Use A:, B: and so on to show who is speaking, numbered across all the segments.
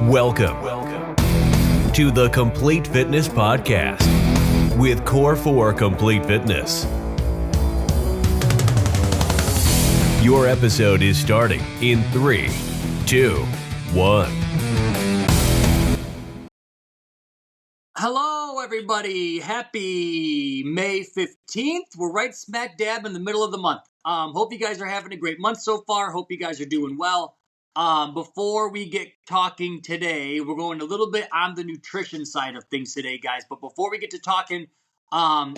A: Welcome to the Complete Fitness Podcast with Core 4 Complete Fitness. Your episode is starting in 3, 2, 1.
B: Hello, everybody. Happy May 15th. We're right smack dab in the middle of the month. Hope you guys are having a great month so far. Hope you guys are doing well. Before we get talking today, we're going a little bit on the nutrition side of things today, guys. But before we get to talking,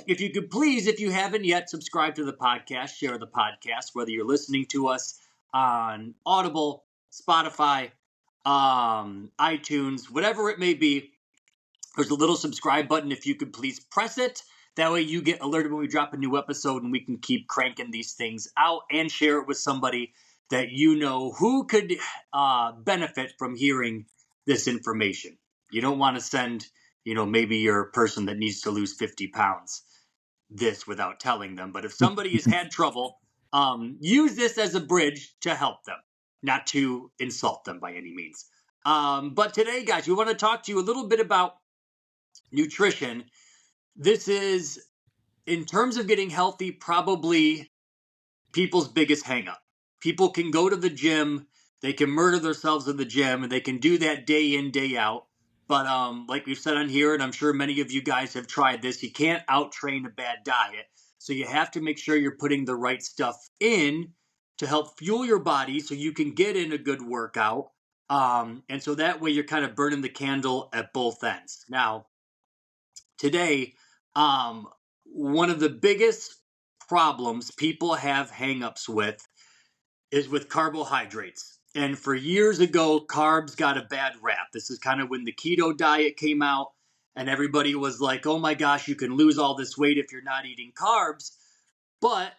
B: if you could please, if you haven't yet, subscribe to the podcast, share the podcast, whether you're listening to us on Audible, Spotify, iTunes, whatever it may be. There's a little subscribe button. If you could please press it. That way you get alerted when we drop a new episode and we can keep cranking these things out and share it with somebody that you know who could benefit from hearing this information. You don't want to send, maybe your person that needs to lose 50 pounds this without telling them. But if somebody has had trouble, use this as a bridge to help them, not to insult them by any means. But today, guys, we want to talk to you a little bit about nutrition. This is, in terms of getting healthy, probably people's biggest hang up. People can go to the gym, they can murder themselves in the gym, and they can do that day in, day out. But like we've said on here, and I'm sure many of you guys have tried this, you can't out-train a bad diet. So you have to make sure you're putting the right stuff in to help fuel your body so you can get in a good workout. And so that way you're kind of burning the candle at both ends. Now, today, one of the biggest problems people have hangups with is with carbohydrates. And for years ago, carbs got a bad rap. This is kind of when the keto diet came out and everybody was like, oh my gosh, you can lose all this weight if you're not eating carbs. But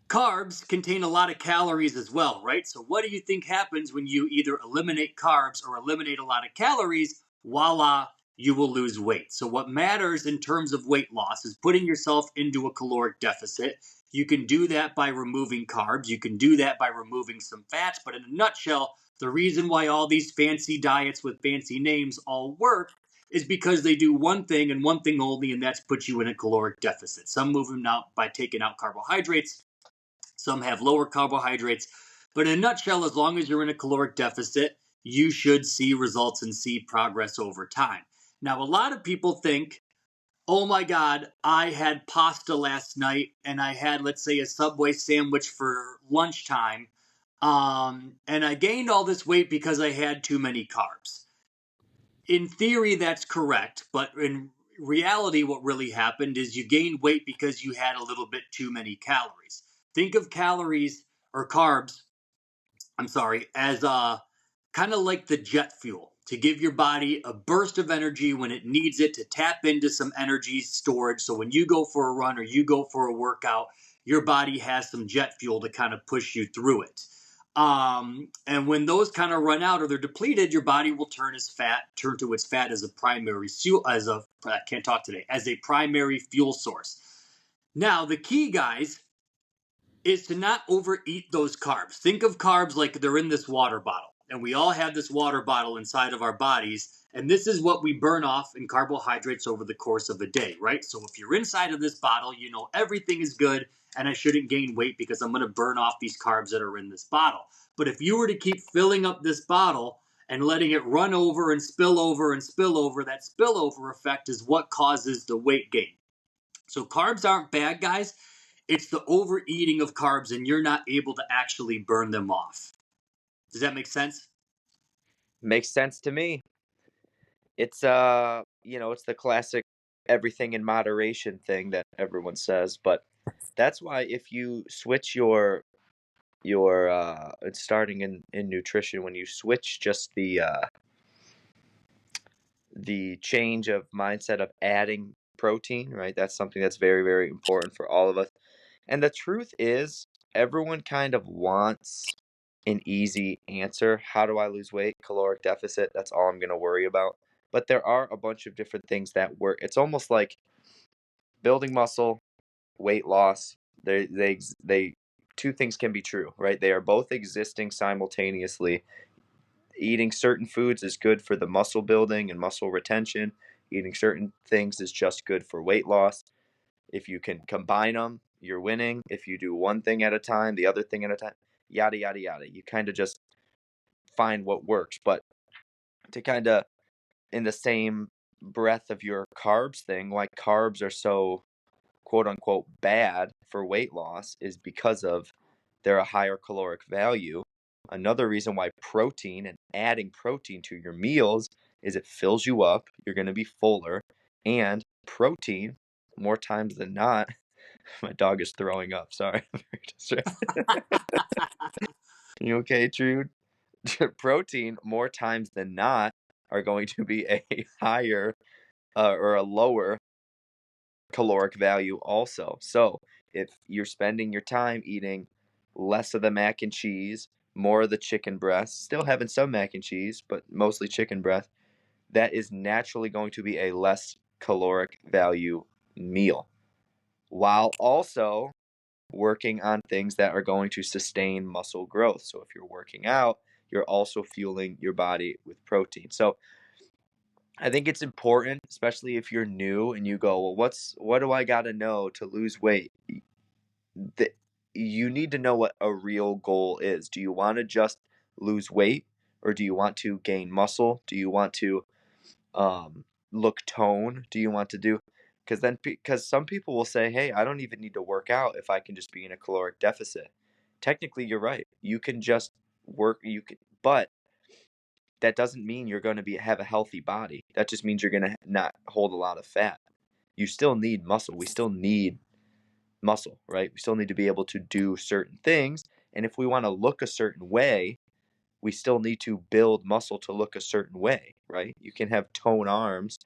B: carbs contain a lot of calories as well, right? So what do you think happens when you either eliminate carbs or eliminate a lot of calories? Voila, you will lose weight. So what matters in terms of weight loss is putting yourself into a caloric deficit. You can do that by removing carbs. You can do that by removing some fats. But in a nutshell, the reason why all these fancy diets with fancy names all work is because they do one thing and one thing only, and that's put you in a caloric deficit. Some move them out by taking out carbohydrates. Some have lower carbohydrates. But in a nutshell, as long as you're in a caloric deficit, you should see results and see progress over time. Now, a lot of people think, oh my God, I had pasta last night and I had, let's say, a Subway sandwich for lunchtime. And I gained all this weight because I had too many carbs. In theory, that's correct. But in reality, what really happened is you gained weight because you had a little bit too many calories. Think of calories or carbs, as kind of like the jet fuel to give your body a burst of energy when it needs it to tap into some energy storage. So when you go for a run or you go for a workout, your body has some jet fuel to kind of push you through it. And when those kind of run out or they're depleted, your body will turn to its fat as a primary fuel, as a primary fuel source. Now, the key, guys, is to not overeat those carbs. Think of carbs like they're in this water bottle. And we all have this water bottle inside of our bodies. And this is what we burn off in carbohydrates over the course of a day, right? So if you're inside of this bottle, you know everything is good and I shouldn't gain weight because I'm going to burn off these carbs that are in this bottle. But if you were to keep filling up this bottle and letting it run over and spill over and spill over, that spillover effect is what causes the weight gain. So carbs aren't bad, guys. It's the overeating of carbs and you're not able to actually burn them off. Does that make sense?
C: Makes sense to me. It's it's the classic everything in moderation thing that everyone says, but that's why if you switch your it's starting in nutrition, when you switch just the change of mindset of adding protein, right? That's something that's very, very important for all of us. And the truth is, everyone kind of wants an easy answer. How do I lose weight? Caloric deficit. That's all I'm going to worry about. But there are a bunch of different things that work. It's almost like building muscle, weight loss. They two things can be true, right? They are both existing simultaneously eating certain foods is good for the muscle building and muscle retention. Eating certain things is just good for weight loss. If you can combine them, you're winning. If you do one thing at a time, the other thing at a time, yada, yada, yada. You kind of just find what works. But to kind of, in the same breath of your carbs thing, why carbs are so quote unquote bad for weight loss is because of they're a higher caloric value. Another reason why protein and adding protein to your meals is it fills you up. You're going to be fuller. And protein, more times than not, my dog is throwing up. Sorry. I'm very distracted. You okay, Trude? Protein, more times than not, are going to be a higher or a lower caloric value also. So if you're spending your time eating less of the mac and cheese, more of the chicken breast, still having some mac and cheese, but mostly chicken breast, that is naturally going to be a less caloric value meal, while also working on things that are going to sustain muscle growth. So if you're working out, you're also fueling your body with protein. So I think it's important, especially if you're new and you go, well, what do I got to know to lose weight? You need to know what a real goal is. Do you want to just lose weight, or do you want to gain muscle? Do you want to look tone? Do you want to do? Because some people will say, hey, I don't even need to work out if I can just be in a caloric deficit. Technically, you're right. You can just work. But that doesn't mean you're going to have a healthy body. That just means you're going to not hold a lot of fat. You still need muscle. We still need muscle, right? We still need to be able to do certain things. And if we want to look a certain way, we still need to build muscle to look a certain way, right? You can have tone arms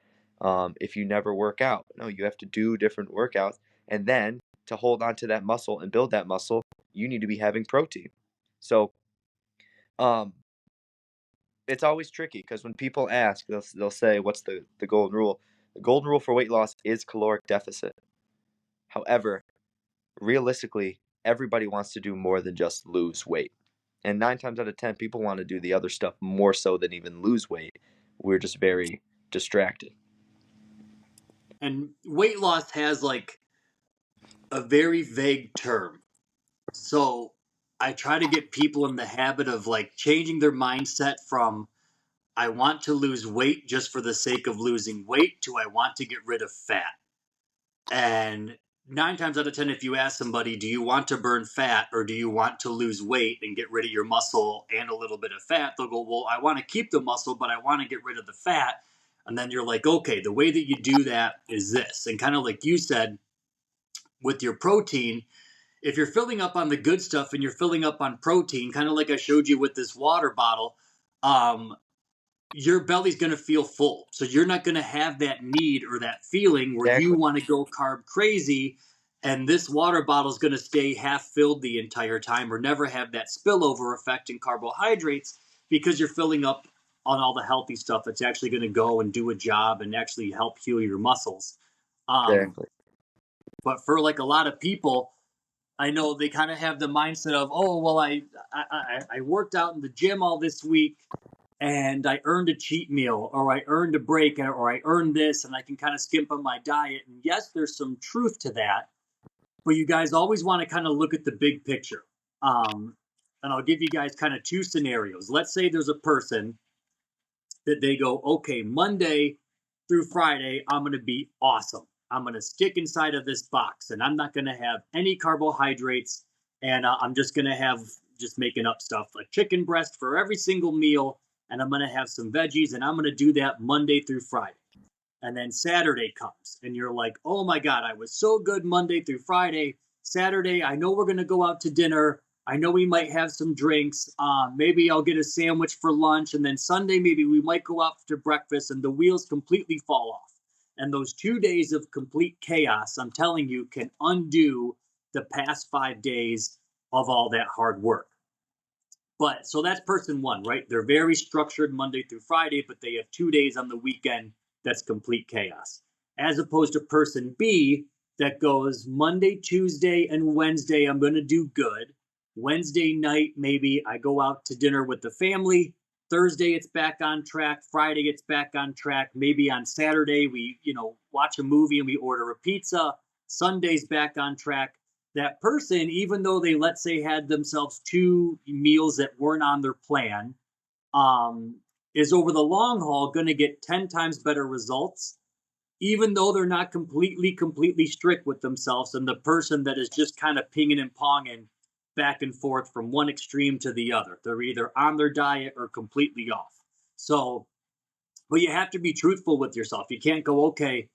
C: if you never work out. No, you have to do different workouts. And then to hold on to that muscle and build that muscle, you need to be having protein. So um, it's always tricky because when people ask, they'll say, what's the golden rule? The golden rule for weight loss is caloric deficit. However, realistically, everybody wants to do more than just lose weight. And 9 times out of 10, people want to do the other stuff more so than even lose weight. We're just very distracted.
B: And weight loss has like a very vague term. So I try to get people in the habit of like changing their mindset from I want to lose weight just for the sake of losing weight to I want to get rid of fat. And 9 times out of 10, if you ask somebody, do you want to burn fat or do you want to lose weight and get rid of your muscle and a little bit of fat? They'll go, well, I want to keep the muscle, but I want to get rid of the fat. And then you're like, okay, the way that you do that is this. And kind of like you said with your protein, if you're filling up on the good stuff and you're filling up on protein, kind of like I showed you with this water bottle, um, your belly's going to feel full. So you're not going to have that need or that feeling where you
C: Exactly.
B: want to go carb crazy. And this water bottle is going to stay half filled the entire time or never have that spillover effect in carbohydrates because you're filling up on all the healthy stuff that's actually going to go and do a job and actually help heal your muscles. Um,
C: Exactly.
B: but for like a lot of people, I know they kind of have the mindset of, oh, well, I worked out in the gym all this week and I earned a cheat meal or I earned a break or I earned this and I can kind of skimp on my diet. And yes, there's some truth to that, but you guys always want to kind of look at the big picture. And I'll give you guys kind of two scenarios. Let's say there's a person that they go, okay, Monday through Friday, I'm going to be awesome. I'm going to stick inside of this box and I'm not going to have any carbohydrates. And I'm just going to have just making up stuff like chicken breast for every single meal. And I'm going to have some veggies and I'm going to do that Monday through Friday. And then Saturday comes and you're like, oh my God, I was so good Monday through Friday. Saturday, I know we're going to go out to dinner. I know we might have some drinks. Maybe I'll get a sandwich for lunch. And then Sunday, maybe we might go out to breakfast and the wheels completely fall off. And those 2 days of complete chaos, I'm telling you, can undo the past 5 days of all that hard work. But so that's person one, right? They're very structured Monday through Friday, but they have 2 days on the weekend that's complete chaos. As opposed to person B that goes Monday, Tuesday, and Wednesday, I'm going to do good. Wednesday night, maybe I go out to dinner with the family. Thursday it's back on track, Friday it's back on track, maybe on Saturday we, watch a movie and we order a pizza, Sunday's back on track. That person, even though they, let's say, had themselves two meals that weren't on their plan, um, is over the long haul going to get 10 times better results, even though they're not completely strict with themselves, and the person that is just kind of pinging and ponging back and forth from one extreme to the other. They're either on their diet or completely off. So, but you have to be truthful with yourself. You can't go, okay,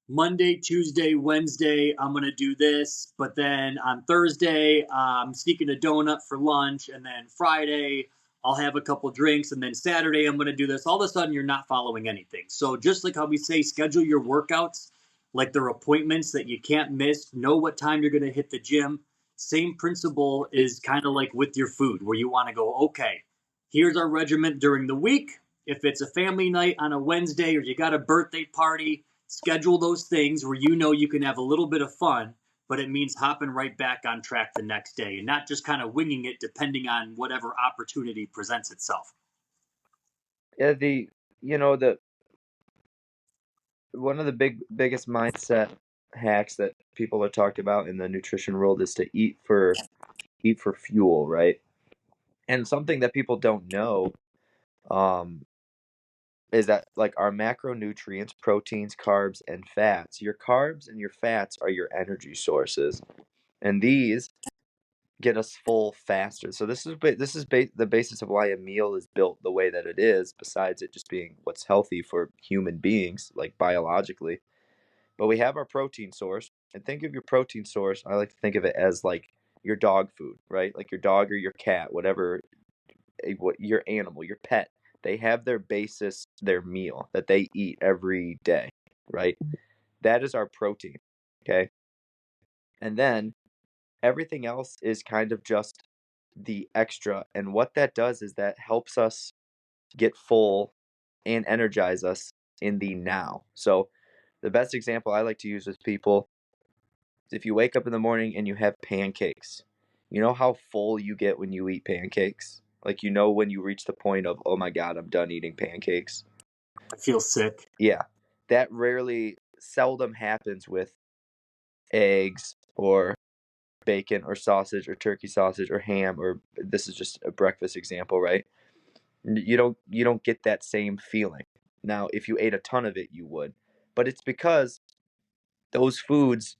B: Monday, Tuesday, Wednesday, I'm going to do this. But then on Thursday, I'm sneaking a donut for lunch. And then Friday, I'll have a couple drinks. And then Saturday, I'm going to do this. All of a sudden, you're not following anything. So just like how we say, schedule your workouts like they're appointments that you can't miss. Know what time you're going to hit the gym. Same principle is kind of like with your food, where you want to go, okay, here's our regiment during the week. If it's a family night on a Wednesday or you got a birthday party, schedule those things where you can have a little bit of fun, but it means hopping right back on track the next day and not just kind of winging it depending on whatever opportunity presents itself.
C: Yeah, the one of the biggest mindset hacks that people are talking about in the nutrition world is to eat for fuel, right? And something that people don't know, um, is that like our macronutrients, proteins, carbs, and fats. Your carbs and your fats are your energy sources, and these get us full faster. So the basis of why a meal is built the way that it is. Besides it just being what's healthy for human beings, like biologically, but we have our protein source, and think of your protein source. I like to think of it as like your dog food, right? Like your dog or your cat, whatever, what your animal, your pet. They have their basis, their meal that they eat every day, right? That is our protein, okay? And then everything else is kind of just the extra. And what that does is that helps us get full and energize us in the now. So the best example I like to use with people is if you wake up in the morning and you have pancakes. You know how full you get when you eat pancakes? Like when you reach the point of, oh my God, I'm done eating pancakes.
B: I feel sick.
C: Yeah. That seldom happens with eggs or bacon or sausage or turkey sausage or ham, or this is just a breakfast example, right? You don't get that same feeling. Now, if you ate a ton of it, you would. But it's because those foods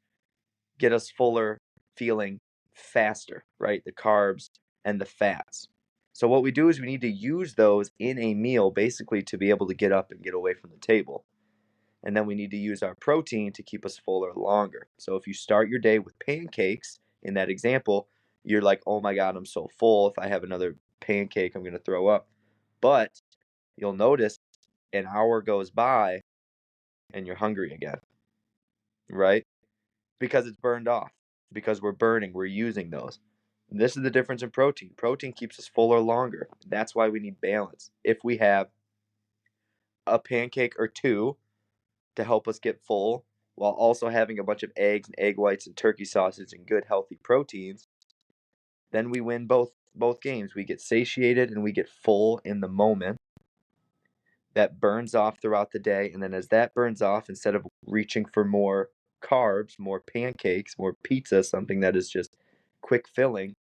C: get us fuller feeling faster, right? The carbs and the fats. So what we do is we need to use those in a meal basically to be able to get up and get away from the table. And then we need to use our protein to keep us fuller longer. So if you start your day with pancakes in that example, you're like, oh my God, I'm so full. If I have another pancake, I'm going to throw up. But you'll notice an hour goes by and you're hungry again, right? Because it's burned off, because we're using those. This is the difference in protein. Protein keeps us fuller longer. That's why we need balance. If we have a pancake or two to help us get full while also having a bunch of eggs and egg whites and turkey sausage and good healthy proteins, then we win both games. We get satiated and we get full in the moment. That burns off throughout the day, and then as that burns off, instead of reaching for more carbs, more pancakes, more pizza, something that is just quick filling,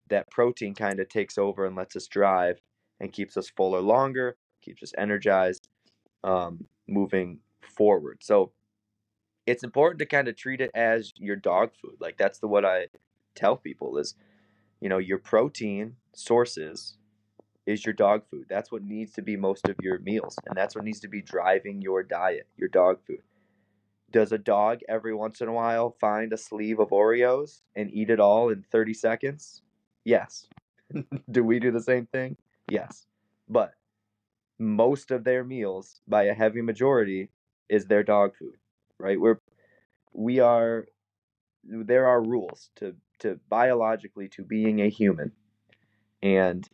C: that protein kind of takes over and lets us drive and keeps us fuller longer, keeps us energized, moving forward. So it's important to kind of treat it as your dog food. Like that's what I tell people is, your protein sources is your dog food. That's what needs to be most of your meals, and that's what needs to be driving your diet, your dog food. Does a dog every once in a while find a sleeve of Oreos and eat it all in 30 seconds? Yes. Do we do the same thing? Yes. But most of their meals, by a heavy majority, is their dog food, right? We are there are rules to biologically to being a human, and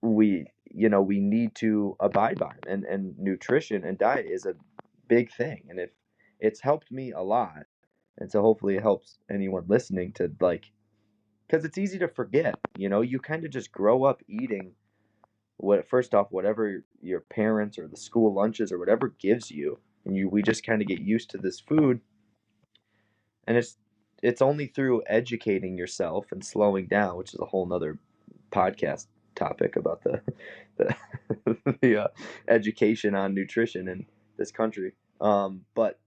C: we need to abide by them. And nutrition and diet is a big thing, and if it's helped me a lot, and so hopefully it helps anyone listening to like, because it's easy to forget. You kind of just grow up eating first off, whatever your parents or the school lunches or whatever gives you, and we just kind of get used to this food, and it's only through educating yourself and slowing down, which is a whole nother podcast topic about the the education on nutrition in this country. But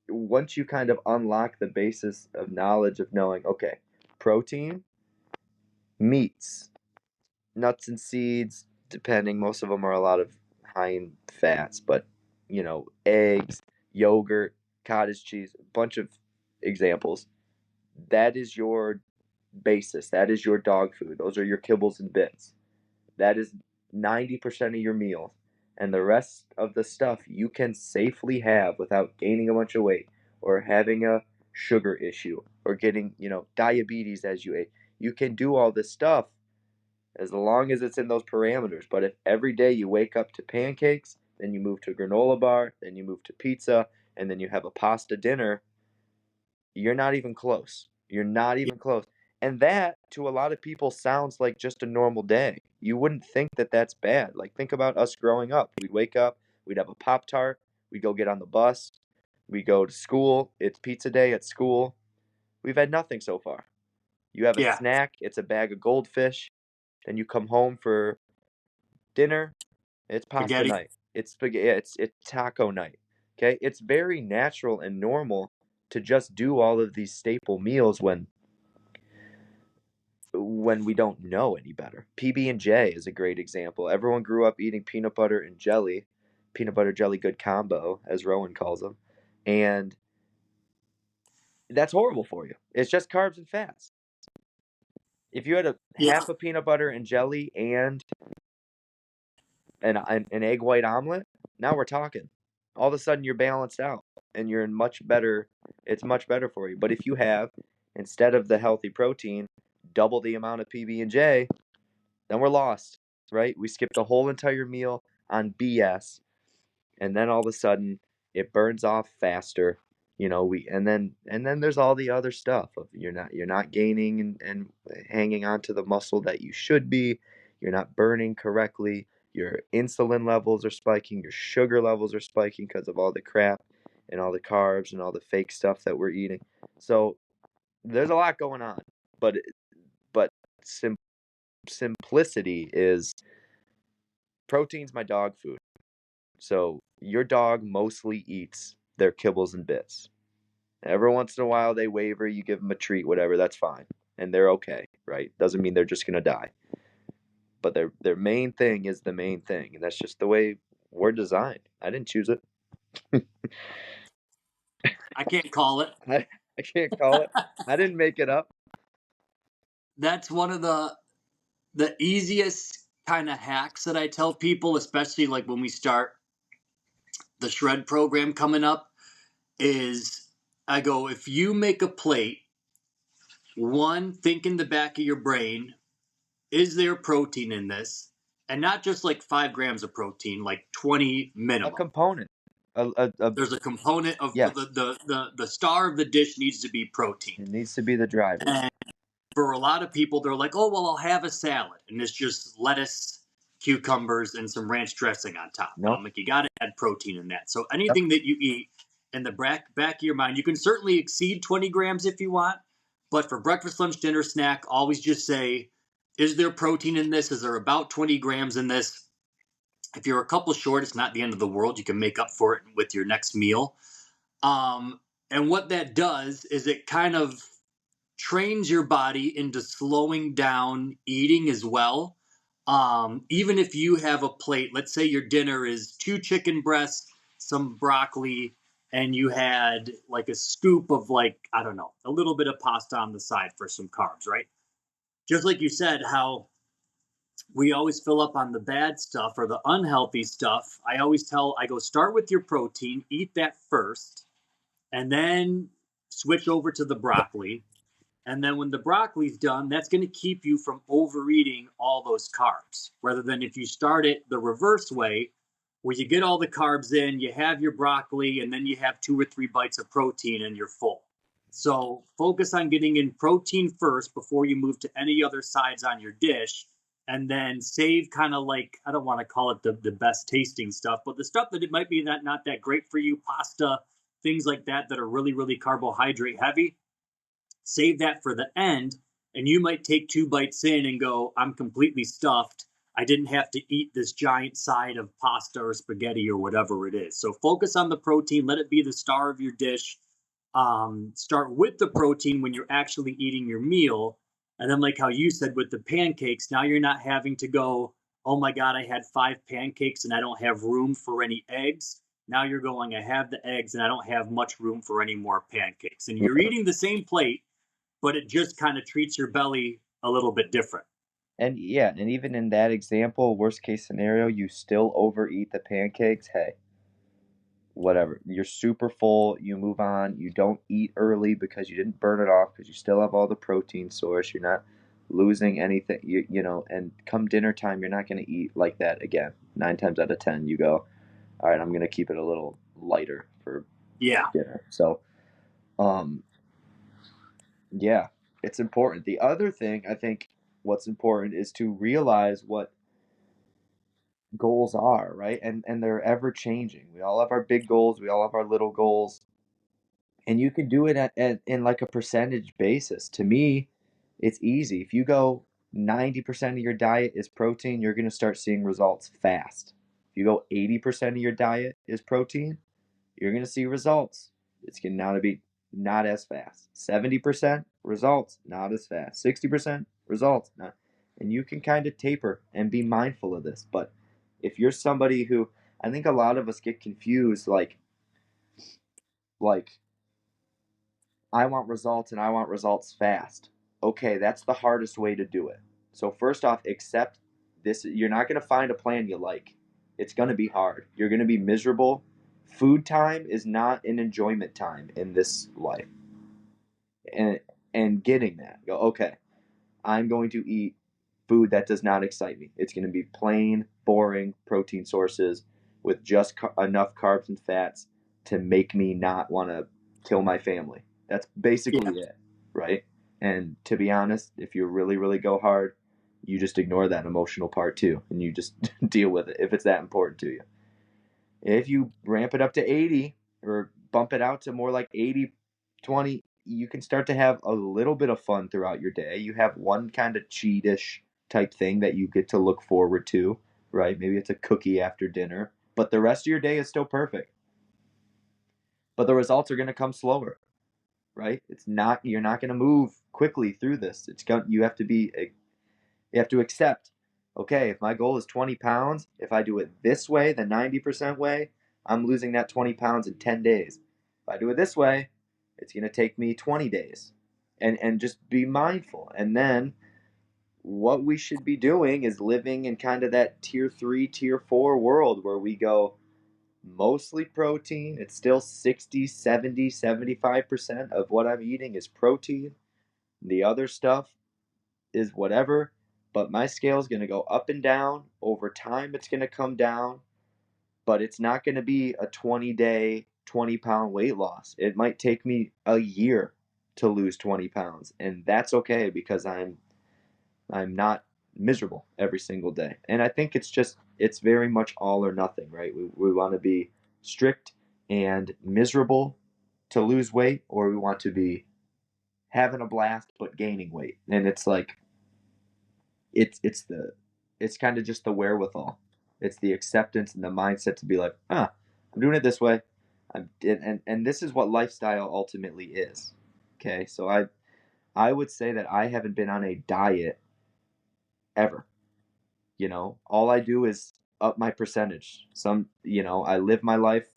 C: once you kind of unlock the basis of knowledge of knowing, okay, protein, meats, nuts and seeds, depending, most of them are a lot of high in fats, but eggs, yogurt, cottage cheese, a bunch of examples. That is your basis. That is your dog food. Those are your kibbles and bits. That is 90% of your meals. And the rest of the stuff you can safely have without gaining a bunch of weight or having a sugar issue or getting, diabetes as you age. You can do all this stuff as long as it's in those parameters. But if every day you wake up to pancakes, then you move to a granola bar, then you move to pizza, and then you have a pasta dinner, you're not even close. You're not even close. And that, to a lot of people, sounds like just a normal day. You wouldn't think that that's bad. Like, think about us growing up. We'd wake up, we'd have a Pop-Tart, we'd go get on the bus, we go to school, it's pizza day at school. We've had nothing so far. You have a
B: Yeah.
C: snack, it's a bag of goldfish, then you come home for dinner, it's pasta
B: Spaghetti.
C: night. It's spaghetti, it's taco night. Okay? It's very natural and normal to just do all of these staple meals when we don't know any better. PB&J is a great example. Everyone grew up eating peanut butter and jelly, peanut butter jelly good combo, as Rowan calls them, and that's horrible for you. It's just carbs and fats. If you had a
B: Yeah.
C: half a peanut butter and jelly and an egg white omelet, now we're talking. All of a sudden you're balanced out and you're in much better. It's much better for you. But if you have, instead of the healthy protein, double the amount of PB&J, then we're lost, right? We skipped a whole entire meal on BS, and then all of a sudden it burns off faster. And then there's all the other stuff of you're not gaining and hanging on to the muscle that you should be. You're not burning correctly. Your insulin levels are spiking. Your sugar levels are spiking because of all the crap and all the carbs and all the fake stuff that we're eating. So there's a lot going on, but simplicity is protein's my dog food. So your dog mostly eats their kibbles and bits. Every once in a while they waver, you give them a treat, whatever, that's fine. And they're okay, right? Doesn't mean they're just gonna die. But their main thing is the main thing. And that's just the way we're designed. I didn't choose it.
B: I can't call it.
C: I can't call it. I didn't make it up.
B: That's one of the easiest kind of hacks that I tell people, especially like when we start the shred program coming up, is I go, if you make a plate, one, think in the back of your brain, is there protein in this? And not just like 5 grams of protein, like 20
C: A
B: minimum.
C: component.
B: There's a component of
C: Yes.
B: the star of the dish needs to be protein.
C: It needs to be the driver.
B: And for a lot of people, they're like, oh, well, I'll have a salad. And it's just lettuce, cucumbers, and some ranch dressing on top.
C: Nope.
B: I'm like, you got to add protein in that. So anything that you eat in the back of your mind, you can certainly exceed 20 grams if you want. But for breakfast, lunch, dinner, snack, always just say, is there protein in this? Is there about 20 grams in this? If you're a couple short, it's not the end of the world. You can make up for it with your next meal. And what that does is it kind of trains your body into slowing down eating as well. Even if you have a plate, let's say your dinner is 2 chicken breasts, some broccoli, and you had like a scoop of I don't know, a little bit of pasta on the side for some carbs, right? Just like you said, how we always fill up on the bad stuff or the unhealthy stuff. I go, start with your protein, eat that first, and then switch over to the broccoli. And then when the broccoli's done, that's going to keep you from overeating all those carbs. Rather than if you start it the reverse way, where you get all the carbs in, you have your broccoli, and then you have 2 or 3 bites of protein and you're full. So focus on getting in protein first before you move to any other sides on your dish. and then save kind of like, I don't want to call it the best tasting stuff, but the stuff that it might be not that great for you, pasta, things like that are really, really carbohydrate heavy. Save that for the end, and you might take 2 bites in and go, I'm completely stuffed. I didn't have to eat this giant side of pasta or spaghetti or whatever it is. So focus on the protein, let it be the star of your dish. Start with the protein when you're actually eating your meal. And then, like how you said with the pancakes, now you're not having to go, oh my God, I had 5 pancakes and I don't have room for any eggs. Now you're going, I have the eggs and I don't have much room for any more pancakes. And you're eating the same plate, but it just kind of treats your belly a little bit different.
C: And yeah, and even in that example, worst case scenario, you still overeat the pancakes. Hey, whatever. You're super full. You move on. You don't eat early because you didn't burn it off because you still have all the protein source. You're not losing anything. You know, and come dinner time, you're not going to eat like that again. 9 times out of 10, you go, all right, I'm going to keep it a little lighter for
B: Yeah.
C: dinner. So, yeah, it's important. The other thing I think what's important is to realize what goals are, right? And they're ever changing. We all have our big goals, we all have our little goals, and you can do it in like a percentage basis. To me, it's easy. If you go 90% of your diet is protein, you're going to start seeing results fast. If you go 80% of your diet is protein, you're going to see results. It's going to be not as fast. 70% results, not as fast. 60% results, not. And you can kind of taper and be mindful of this. But if you're somebody who, I think a lot of us get confused, like I want results and I want results fast. Okay, that's the hardest way to do it. So first off, accept this. You're not going to find a plan you like. It's going to be hard. You're going to be miserable. Food time is not an enjoyment time in this life. And getting that, go, okay, I'm going to eat food that does not excite me. It's going to be plain, boring protein sources with just enough carbs and fats to make me not want to kill my family. That's
B: Yeah.
C: basically it, right? And to be honest, if you really, really go hard, you just ignore that emotional part too, and you just deal with it if it's that important to you. If you ramp it up to 80 or bump it out to more like 80/20, you can start to have a little bit of fun throughout your day. You have one kind of cheatish type thing that you get to look forward to, right? Maybe it's a cookie after dinner, but the rest of your day is still perfect. But the results are going to come slower, right? It's not You're not going to move quickly through this. You have to accept, okay, if my goal is 20 pounds, if I do it this way, the 90% way, I'm losing that 20 pounds in 10 days. If I do it this way, it's going to take me 20 days. And just be mindful. And then what we should be doing is living in kind of that tier 3, tier 4 world where we go mostly protein. It's still 60, 70, 75% of what I'm eating is protein. The other stuff is whatever, but my scale is going to go up and down. Over time, it's going to come down, but it's not going to be a 20-day, 20-pound weight loss. It might take me a year to lose 20 pounds, and that's okay because I'm not miserable every single day. And I think it's very much all or nothing, right? We want to be strict and miserable to lose weight, or we want to be having a blast but gaining weight. And it's like it's kind of just the wherewithal. It's the acceptance and the mindset to be like, I'm doing it this way. And this is what lifestyle ultimately is. Okay, so I would say that I haven't been on a diet ever. All I do is up my percentage. I live my life,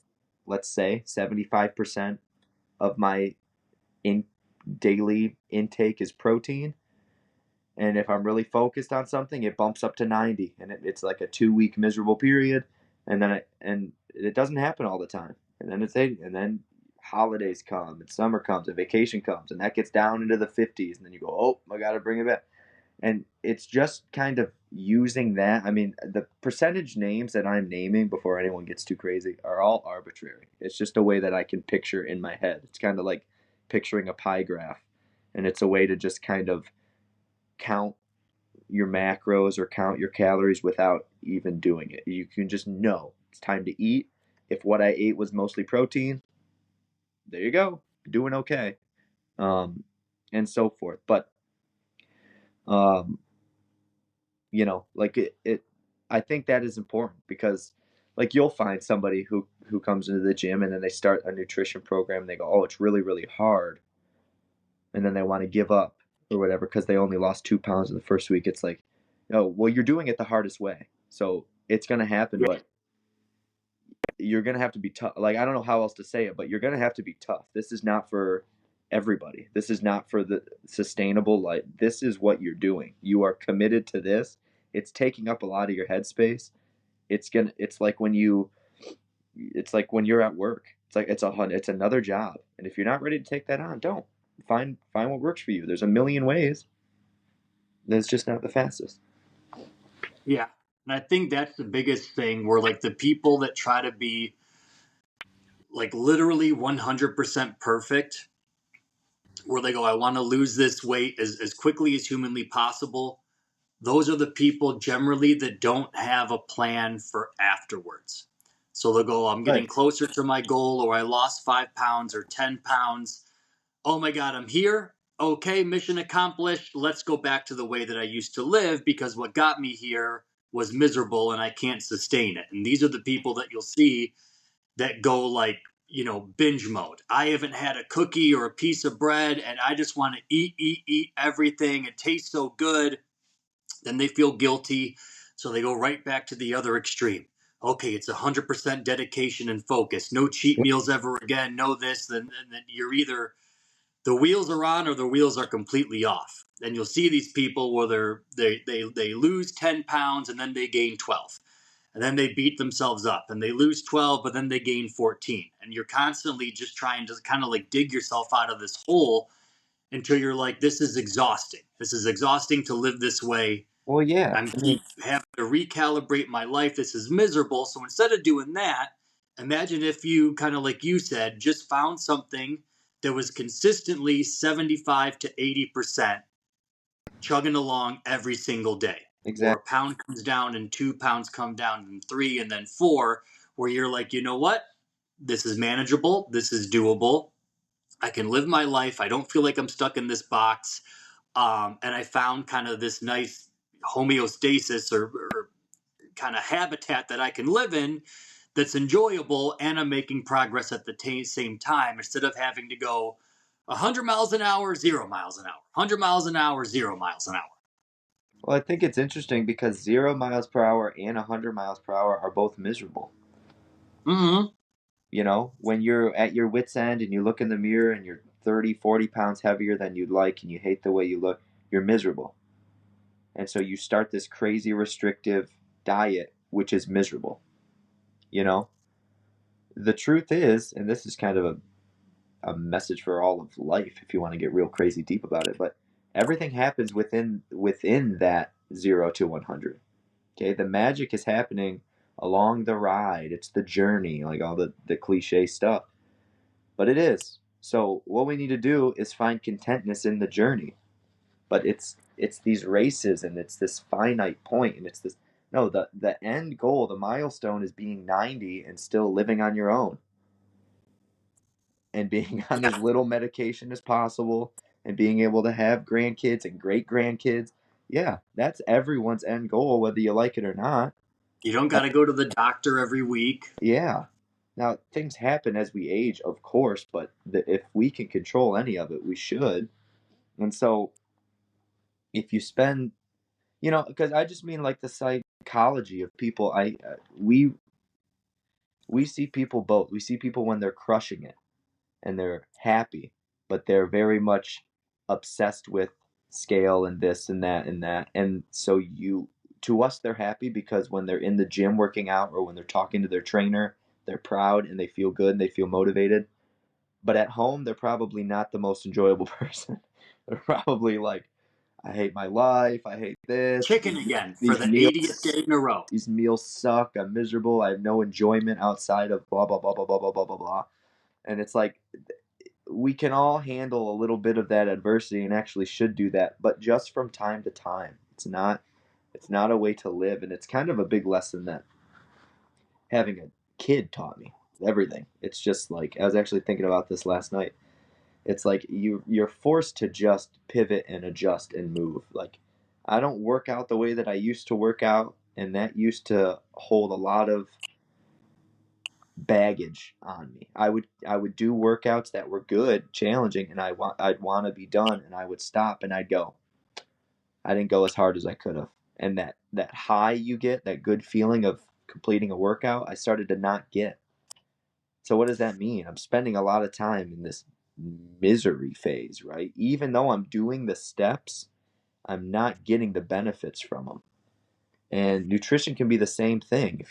C: let's say 75% of my in daily intake is protein. And if I'm really focused on something, it bumps up to 90, and it's like a 2 week miserable period, and it doesn't happen all the time. And then it's 80, and then holidays come, and summer comes, and vacation comes, and that gets down into the 50s, and then you go, oh, I got to bring it back. And it's just kind of using that. I mean, the percentage names that I'm naming before anyone gets too crazy are all arbitrary. It's just a way that I can picture in my head. It's kind of like picturing a pie graph, and it's a way to just kind of count your macros or count your calories without even doing it. You can just know it's time to eat. If what I ate was mostly protein, there you go, doing okay, and so forth. But um, like it, I think that is important because, like, you'll find somebody who comes into the gym and then they start a nutrition program. And they go, oh, it's really really hard, and then they want to give up or whatever because they only lost 2 pounds in the first week. It's like, oh, well, you're doing it the hardest way, so it's gonna happen.
B: Yeah.
C: But you're gonna have to be tough. Like, I don't know how else to say it, but you're gonna have to be tough. This is not for everybody. This is not for the sustainable life. This is what you're doing. You are committed to this. It's taking up a lot of your headspace. It's like when you're at work. It's like it's another job. And if you're not ready to take that on, don't. Find what works for you. There's a million ways. That's just not the fastest.
B: Yeah. And I think that's the biggest thing where like the people that try to be like literally 100% perfect, where they go, I want to lose this weight as quickly as humanly possible. Those are the people generally that don't have a plan for afterwards. So they'll go, I'm getting
C: Right.
B: closer to my goal, or I lost 5 pounds or 10 pounds. Oh my God, I'm here. Okay, mission accomplished. Let's go back to the way that I used to live because what got me here was miserable and I can't sustain it. And these are the people that you'll see that go like, binge mode. I haven't had a cookie or a piece of bread and I just want to eat everything. It tastes so good. Then they feel guilty. So they go right back to the other extreme. Okay, it's 100% dedication and focus. No cheat meals ever again. No this. Then you're either the wheels are on or the wheels are completely off. And you'll see these people where they lose 10 pounds and then they gain 12. And then they beat themselves up and they lose 12, but then they gain 14. And you're constantly just trying to kind of like dig yourself out of this hole until you're like, this is exhausting. This is exhausting to live this way.
C: Well, yeah.
B: I'm
C: I mean,
B: having to recalibrate my life. This is miserable. So instead of doing that, imagine if you kind of like you said, just found something that was consistently 75 to 80% chugging along every single day. Or a
C: exactly.
B: pound comes down and 2 pounds come down and three and then four, where you're like, you know what? This is manageable. This is doable. I can live my life. I don't feel like I'm stuck in this box. And I found kind of this nice homeostasis or kind of habitat that I can live in that's enjoyable and I'm making progress at the same time instead of having to go 100 miles an hour, 0 miles an hour, 100 miles an hour, 0 miles an hour.
C: Well, I think it's interesting because 0 miles per hour and 100 miles per hour are both miserable.
B: Mm-hmm.
C: When you're at your wit's end and you look in the mirror and you're 30, 40 pounds heavier than you'd like and you hate the way you look, you're miserable. And so you start this crazy restrictive diet, which is miserable. You know, the truth is, and this is kind of a message for all of life if you want to get real crazy deep about it, but everything happens within that 0 to 100. Okay, the magic is happening along the ride. It's the journey, like all the cliche stuff. But it is. So what we need to do is find contentness in the journey. But it's these races and it's this finite point and it's this no, the end goal, the milestone is being 90 and still living on your own and being on
B: Yeah.
C: as little medication as possible and being able to have grandkids and great grandkids. Yeah, that's everyone's end goal, whether you like it or not.
B: You don't got to go to the doctor every week.
C: Yeah. Now, things happen as we age, of course, but if we can control any of it, we should. And so, if you spend, because I just mean like the psychology of people. We see people both. We see people when they're crushing it and they're happy, but they're very much obsessed with scale and this and that and that. And so to us, they're happy because when they're in the gym working out or when they're talking to their trainer, they're proud and they feel good and they feel motivated. But at home, they're probably not the most enjoyable person. They're probably like, I hate my life. I hate this.
B: Chicken again for
C: These
B: the 80th
C: meals,
B: day in a row.
C: these meals suck. I'm miserable. I have no enjoyment outside of blah blah blah blah blah blah blah blah blah. And it's like we can all handle a little bit of that adversity and actually should do that, but just from time to time. It's not a way to live, and it's kind of a big lesson that having a kid taught me everything. It's just like I was actually thinking about this last night. It's like you're forced to just pivot and adjust and move. Like I don't work out the way that I used to work out, and that used to hold a lot of baggage on me. I would do workouts that were good, challenging, and I'd want to be done, and I would stop and I'd go. I didn't go as hard as I could have, and that high you get, that good feeling of completing a workout, I started to not get. So what does that mean? I'm spending a lot of time in this misery phase, right? Even though I'm doing the steps, I'm not getting the benefits from them. And nutrition can be the same thing.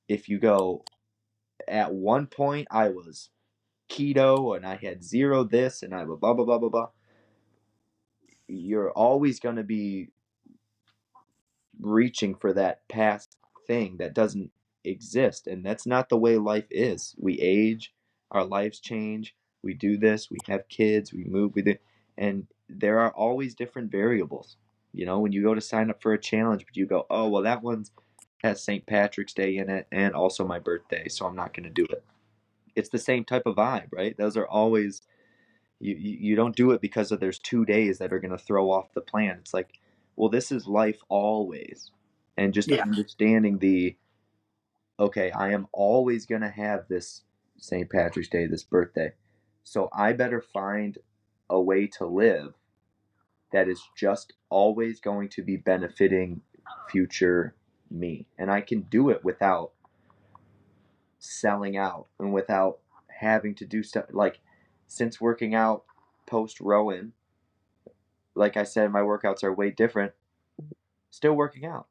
C: If you go, at one point I was keto and I had zero this and I blah blah blah blah blah. You're always going to be reaching for that past thing that doesn't exist, and that's not the way life is. We age, our lives change, we do this, we have kids, we move with it, and there are always different variables. When you go to sign up for a challenge, but you go, oh well, that one's has St. Patrick's Day in it and also my birthday, so I'm not going to do it. It's the same type of vibe, right? Those are always, you don't do it because of there's 2 days that are going to throw off the plan. It's like, well, this is life always. And just
B: Yeah.
C: understanding okay, I am always going to have this St. Patrick's Day, this birthday. So I better find a way to live that is just always going to be benefiting future me. And I can do it without selling out and without having to do stuff like, since working out post rowing, like I said, my workouts are way different. Still working out.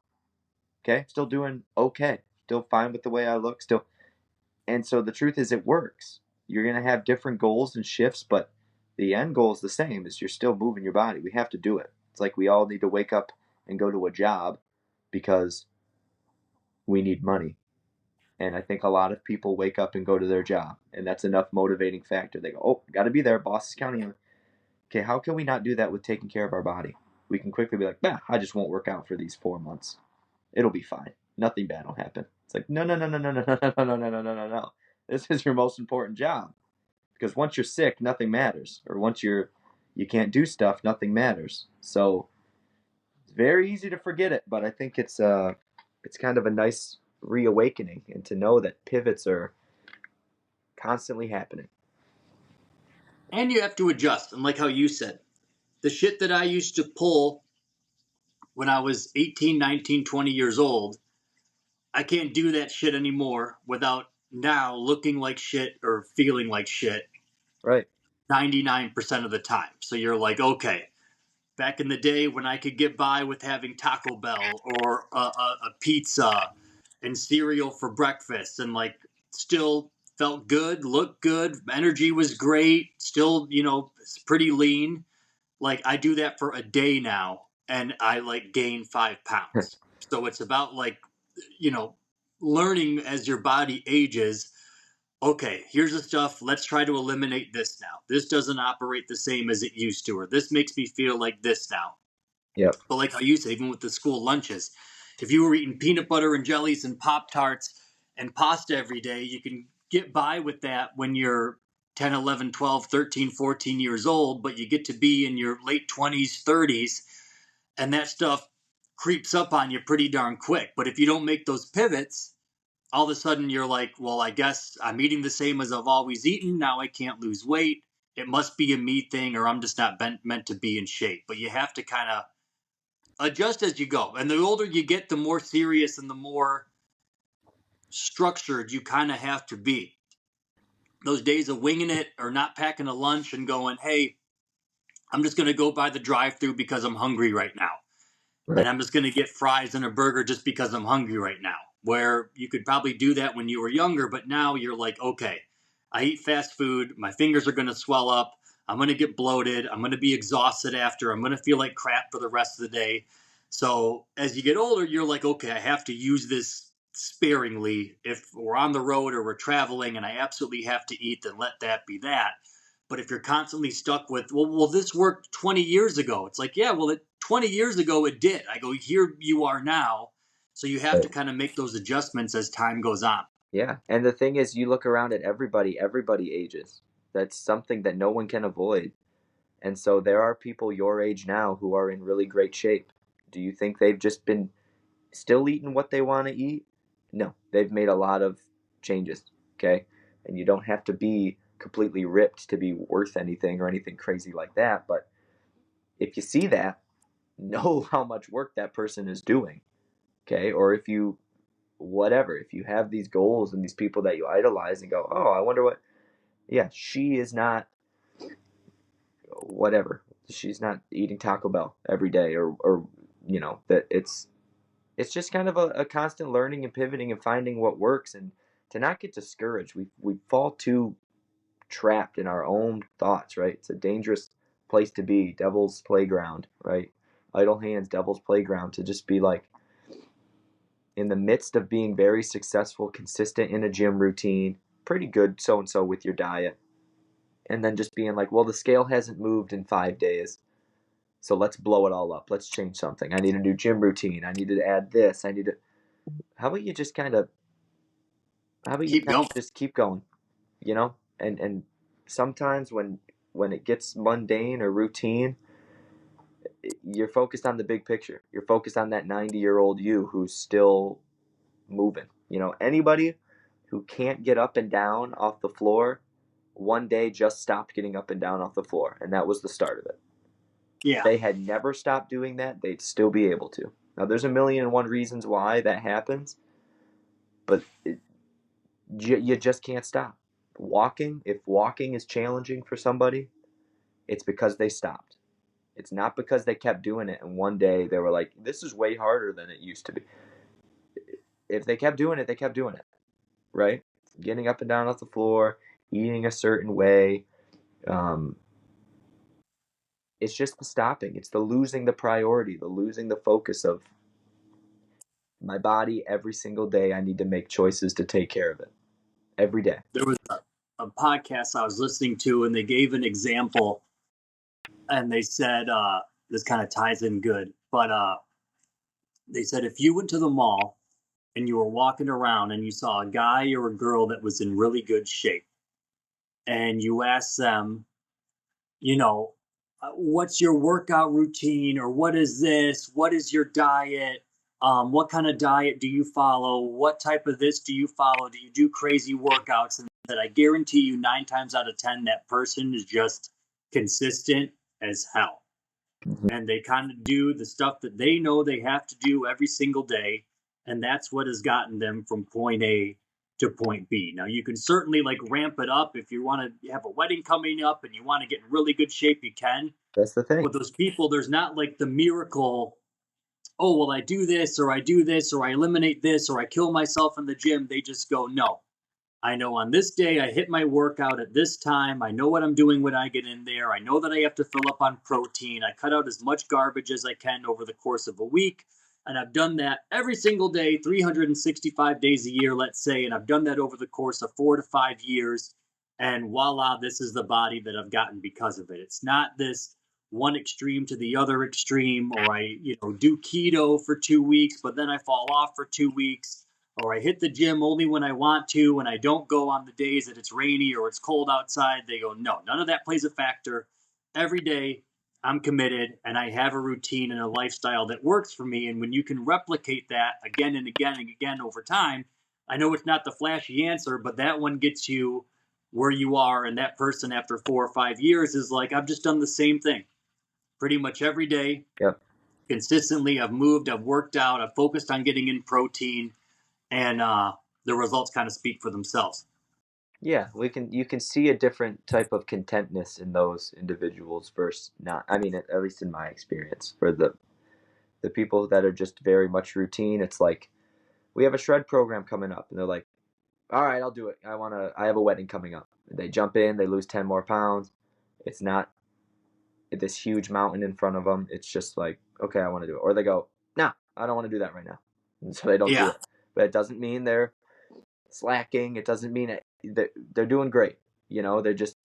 C: Okay? Still doing okay. Still fine with the way I look. Still. And so the truth is, it works. You're going to have different goals and shifts, but the end goal is the same, is you're still moving your body. We have to do it. It's like we all need to wake up and go to a job because we need money. And I think a lot of people wake up and go to their job, and that's enough motivating factor. They go, oh, got to be there. Boss is counting on me. Okay, how can we not do that with taking care of our body? We can quickly be like, I just won't work out for these 4 months. It'll be fine. Nothing bad will happen. It's like, no, no, no, no, no, no, no, no, no, no, no, no, no, no. This is your most important job. Because once you're sick, nothing matters. Or once you can't do stuff, nothing matters. So it's very easy to forget it, but I think it's kind of a nice reawakening, and to know that pivots are constantly happening.
B: And you have to adjust. And like how you said, the shit that I used to pull when I was 18, 19, 20 years old, I can't do that shit anymore without now looking like shit or feeling like shit
C: Right.
B: 99% of the time. So you're like, okay, back in the day when I could get by with having Taco Bell or a pizza and cereal for breakfast and like still felt good, looked good, energy was great, still, pretty lean. Like I do that for a day now and I like gain 5 pounds. So it's about like, you know, learning as your body ages. Okay, here's the stuff. Let's try to eliminate this now. This doesn't operate the same as it used to, or this makes me feel like this now.
C: Yep.
B: But like how you said, even with the school lunches, if you were eating peanut butter and jellies and Pop Tarts and pasta every day, you can get by with that when you're 10, 11, 12, 13, 14 years old, but you get to be in your late 20s, 30s, and that stuff creeps up on you pretty darn quick. But if you don't make those pivots, all of a sudden you're like, well, I guess I'm eating the same as I've always eaten. Now I can't lose weight. It must be a me thing, or I'm just not meant to be in shape. But you have to kind of adjust as you go. And the older you get, the more serious and the more structured you kind of have to be. Those days of winging it or not packing a lunch and going, hey, I'm just going to go by the drive through because I'm hungry right now.
C: Right.
B: And I'm just going to get fries and a burger just because I'm hungry right now. Where you could probably do that when you were younger, but now you're like, okay, I eat fast food. My fingers are going to swell up. I'm going to get bloated. I'm going to be exhausted after. I'm going to feel like crap for the rest of the day. So as you get older, you're like, okay, I have to use this sparingly. If we're on the road or we're traveling and I absolutely have to eat, then let that be that. But if you're constantly stuck with, well, this worked 20 years ago. It's like, yeah, well, 20 years ago it did. I go, here you are now. So you have to kind of make those adjustments as time goes on.
C: Yeah. And the thing is, you look around at everybody ages. That's something that no one can avoid. And so there are people your age now who are in really great shape. Do you think they've just been still eating what they want to eat? No, they've made a lot of changes. Okay. And you don't have to be completely ripped to be worth anything or anything crazy like that. But if you see that, know how much work that person is doing. Okay. Or if you, whatever, if you have these goals and these people that you idolize and go, oh, I wonder what, yeah, she is not, whatever, she's not eating Taco Bell every day, or that it's just kind of a constant learning and pivoting and finding what works, and to not get discouraged. We fall too trapped in our own thoughts, right? It's a dangerous place to be, devil's playground, right? Idle hands, devil's playground, to just be like in the midst of being very successful, consistent in a gym routine, pretty good so and so with your diet, and then just being like, well, the scale hasn't moved in 5 days, so let's blow it all up. Let's change something. I need a new gym routine. I need to add this. I need to. How about you just kind of? How about you
B: Keep
C: kind
B: going.
C: of just keep going? And sometimes when it gets mundane or routine, you're focused on the big picture. You're focused on that 90-year-old you who's still moving. Anybody who can't get up and down off the floor one day just stopped getting up and down off the floor, and that was the start of it.
B: Yeah.
C: They had never stopped doing that, they'd still be able to. Now, there's a million and one reasons why that happens, but you just can't stop. If walking is challenging for somebody, it's because they stopped. It's not because they kept doing it and one day they were like, this is way harder than it used to be. If they kept doing it, they kept doing it, right? Getting up and down off the floor, eating a certain way. Um, it's just the stopping. It's the losing the priority, the losing the focus of my body every single day. I need to make choices to take care of it every day.
B: There was a podcast I was listening to, and they gave an example, and they said, this kind of ties in good, but they said if you went to the mall and you were walking around and you saw a guy or a girl that was in really good shape, and you asked them, you know, what's your workout routine, or what is this? What is your diet? What kind of diet do you follow? What type of this do you follow? Do you do crazy workouts? And that, I guarantee you 9 times out of 10, that person is just consistent as hell.
C: Mhm.
B: And they kind of do the stuff that they know they have to do every single day. And that's what has gotten them from point A to point B. Now, you can certainly like ramp it up if you want to have a wedding coming up and you want to get in really good shape, you can.
C: That's the thing.
B: But those people, there's not like the miracle, oh, well, I do this, or I do this, or I eliminate this, or I kill myself in the gym. They just go, no, I know on this day I hit my workout at this time. I know what I'm doing when I get in there. I know that I have to fill up on protein. I cut out as much garbage as I can over the course of a week. And I've done that every single day, 365 days a year, let's say. And I've done that over the course of 4 to 5 years. And voila, this is the body that I've gotten because of it. It's not this one extreme to the other extreme, or I, do keto for 2 weeks, but then I fall off for 2 weeks, or I hit the gym only when I want to, and I don't go on the days that it's rainy or it's cold outside. They go, no, none of that plays a factor. Every day I'm committed and I have a routine and a lifestyle that works for me. And when you can replicate that again and again and again over time, I know it's not the flashy answer, but that one gets you where you are. And that person after 4 or 5 years is like, I've just done the same thing pretty much every day.
C: Yep.
B: Consistently, I've moved, I've worked out, I've focused on getting in protein, and the results kind of speak for themselves.
C: Yeah, you can see a different type of contentness in those individuals versus not. I mean, at least in my experience, for the people that are just very much routine, it's like we have a shred program coming up, and they're like, "All right, I'll do it. I have a wedding coming up." And they jump in, they lose 10 more pounds. It's not this huge mountain in front of them. It's just like, okay, I want to do it. Or they go, "Nah, I don't want to do that right now," and so they don't do
B: Yeah.
C: it. But it doesn't mean they're slacking. It doesn't mean that they're doing great. They're just,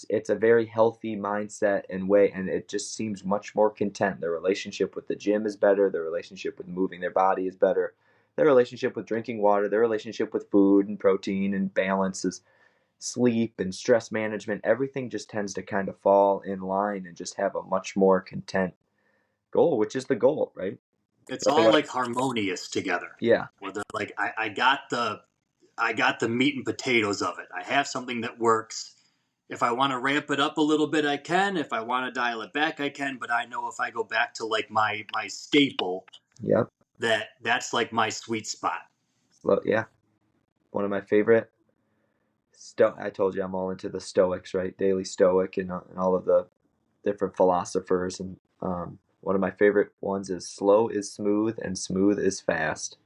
C: it's a very healthy mindset and way, and it just seems much more content. Their relationship with the gym is better. Their relationship with moving their body is better. Their relationship with drinking water, their relationship with food and protein and balance is sleep and stress management. Everything just tends to kind of fall in line and just have a much more content goal, which is the goal, right?
B: It's
C: But they
B: all
C: got,
B: like harmonious together.
C: yeah,
B: Where they're like, I got the meat and potatoes of it. I have something that works. If I want to ramp it up a little bit, I can. If I want to dial it back, I can. But I know if I go back to like my staple,
C: yep,
B: that's like my sweet spot.
C: yeah. One of my favorite. I told you I'm all into the Stoics, right? Daily Stoic and all of the different philosophers. And one of my favorite ones is slow is smooth and smooth is fast.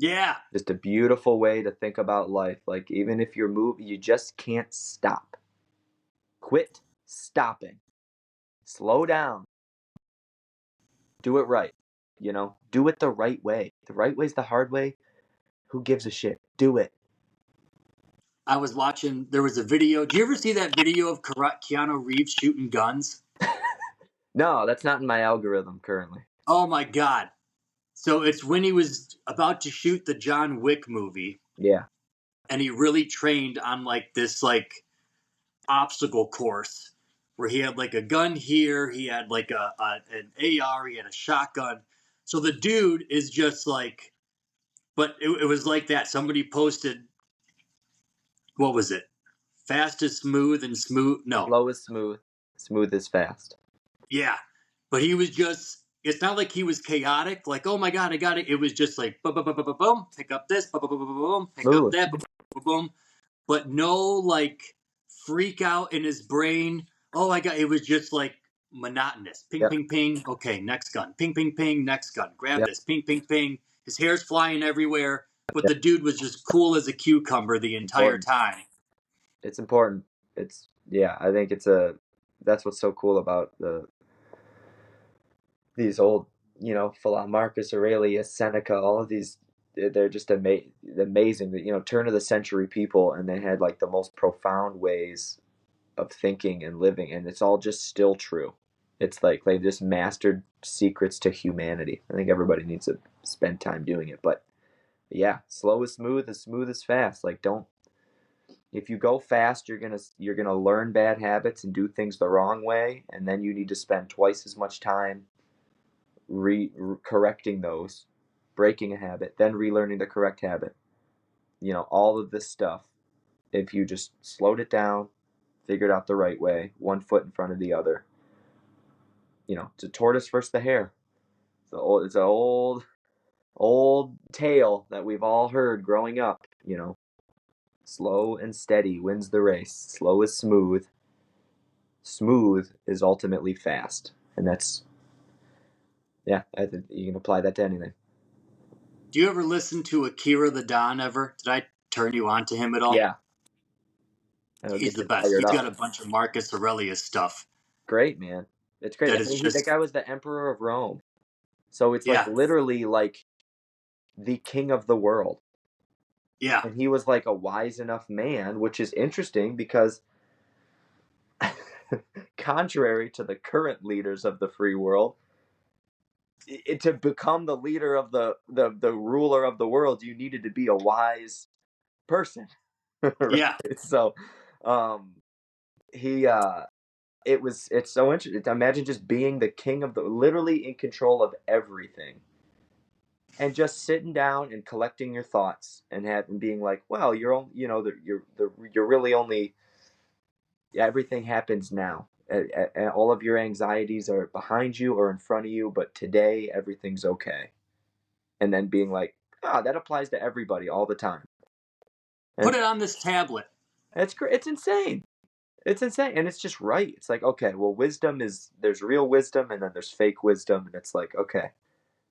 B: Yeah,
C: Just a beautiful way to think about life. Like even if you're moving, you just can't stop. Quit stopping. Slow down. Do it right. Do it the right way. The right way's the hard way. Who gives a shit? Do it.
B: I was watching. There was a video. Do you ever see that video of Keanu Reeves shooting guns?
C: No, that's not in my algorithm currently.
B: Oh my god! So it's when he was about to shoot the John Wick movie,
C: Yeah.
B: and he really trained on like this like obstacle course where he had like a gun here, he had like an AR, he had a shotgun. So the dude is just like, but it was like that. Somebody posted, what was it? Fast is smooth and smooth. No,
C: Slow is smooth. Smooth is fast.
B: yeah, but he was just. It's not like he was chaotic. Like, oh my god, I got it. It was just like, boom, boom, boom, boom, boom, pick up this, boom, boom, boom, boom, boom, pick up
C: Smooth.
B: that, boom, boom, boom. But no like freak out in his brain. Oh, I got it was just like monotonous. Ping,
C: Yep.
B: ping, ping. Okay, next gun. Ping, ping, ping. Next gun. Grab
C: Yep.
B: this. Ping, ping, ping. His hair's flying everywhere, but
C: Yep.
B: the dude was just cool as a cucumber the entire
C: Important.
B: time.
C: It's important. I think that's what's so cool about these old, Marcus Aurelius, Seneca, all of these, they're just amazing, turn of the century people, and they had like the most profound ways of thinking and living, and it's all just still true. It's like they just mastered secrets to humanity. I think everybody needs to spend time doing it, but yeah, slow is smooth is fast. Like don't if you go fast, you're gonna learn bad habits and do things the wrong way, and then you need to spend twice as much time correcting those, breaking a habit, then relearning the correct habit. All of this stuff. If you just slowed it down, figured out the right way, one foot in front of the other. It's a tortoise versus the hare. It's an old tale that we've all heard growing up. Slow and steady wins the race. Slow is smooth. Smooth is ultimately fast, and I think you can apply that to anything.
B: Do you ever listen to Akira the Don ever? Did I turn you on to him at all?
C: Yeah, it'll
B: He's
C: get
B: the
C: you
B: best.
C: fired
B: He's
C: up.
B: got a bunch of Marcus Aurelius stuff.
C: Great, man. It's great.
B: That
C: I
B: is
C: mean, that
B: just
C: guy was the emperor of Rome, so it's like
B: yeah,
C: literally like the king of the world,
B: yeah,
C: and he was like a wise enough man, which is interesting because contrary to the current leaders of the free world, to become the leader of the ruler of the world, you needed to be a wise person. Right?
B: yeah.
C: So he it's so interesting. Imagine just being the king of literally in control of everything, and just sitting down and collecting your thoughts and being like, well, you're only, you're really only, everything happens now. All of your anxieties are behind you or in front of you, but today everything's okay. And then being like, that applies to everybody all the time. And
B: Put it on this tablet.
C: it's great. It's insane. It's insane. And it's just right. It's like, okay, well, there's real wisdom and then there's fake wisdom. And it's like, okay,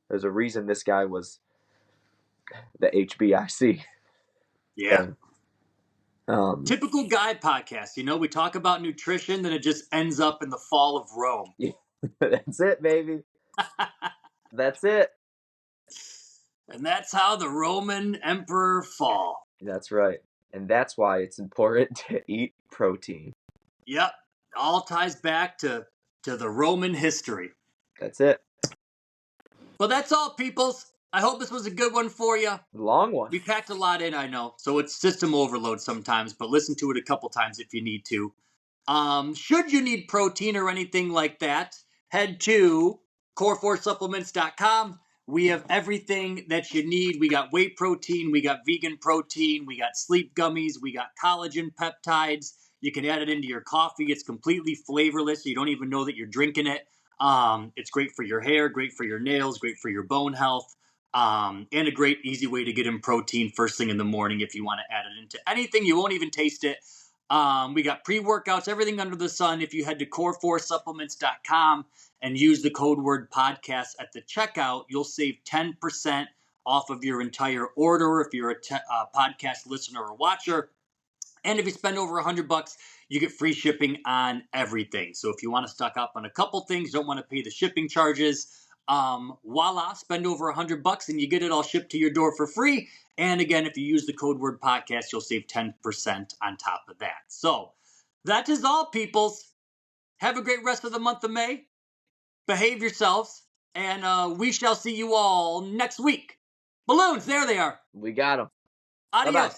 C: there's a reason this guy was the HBIC.
B: Yeah. Typical guy podcast. We talk about nutrition, then it just ends up in the fall of Rome.
C: That's it, baby. That's it.
B: And that's how the Roman emperor fall.
C: That's right. And that's why it's important to eat protein.
B: Yep. All ties back to the Roman history.
C: That's it.
B: Well, that's all, peoples. I hope this was a good one for you.
C: Long one.
B: We packed a lot in, I know. So it's system overload sometimes, but listen to it a couple times if you need to. Should you need protein or anything like that, head to core4supplements.com. We have everything that you need. We got whey protein, we got vegan protein, we got sleep gummies, we got collagen peptides. You can add it into your coffee. It's completely flavorless, so you don't even know that you're drinking it. It's great for your hair, great for your nails, great for your bone health, and a great easy way to get in protein first thing in the morning if you want to add it into anything. You won't even taste it. We got pre-workouts, everything under the sun. If you head to core4supplements.com and use the code word podcast at the checkout, you'll save 10% off of your entire order if you're a podcast listener or watcher. And if you spend over $100, you get free shipping on everything. So if you want to stock up on a couple things, don't want to pay the shipping charges, voila, spend over $100 and you get it all shipped to your door for free. And again, if you use the code word podcast, you'll save 10% on top of that. So that is all, peoples. Have a great rest of the month of May. Behave yourselves. And we shall see you all next week. Balloons, there they are.
C: We got them.
B: Adios.
C: Bye-bye.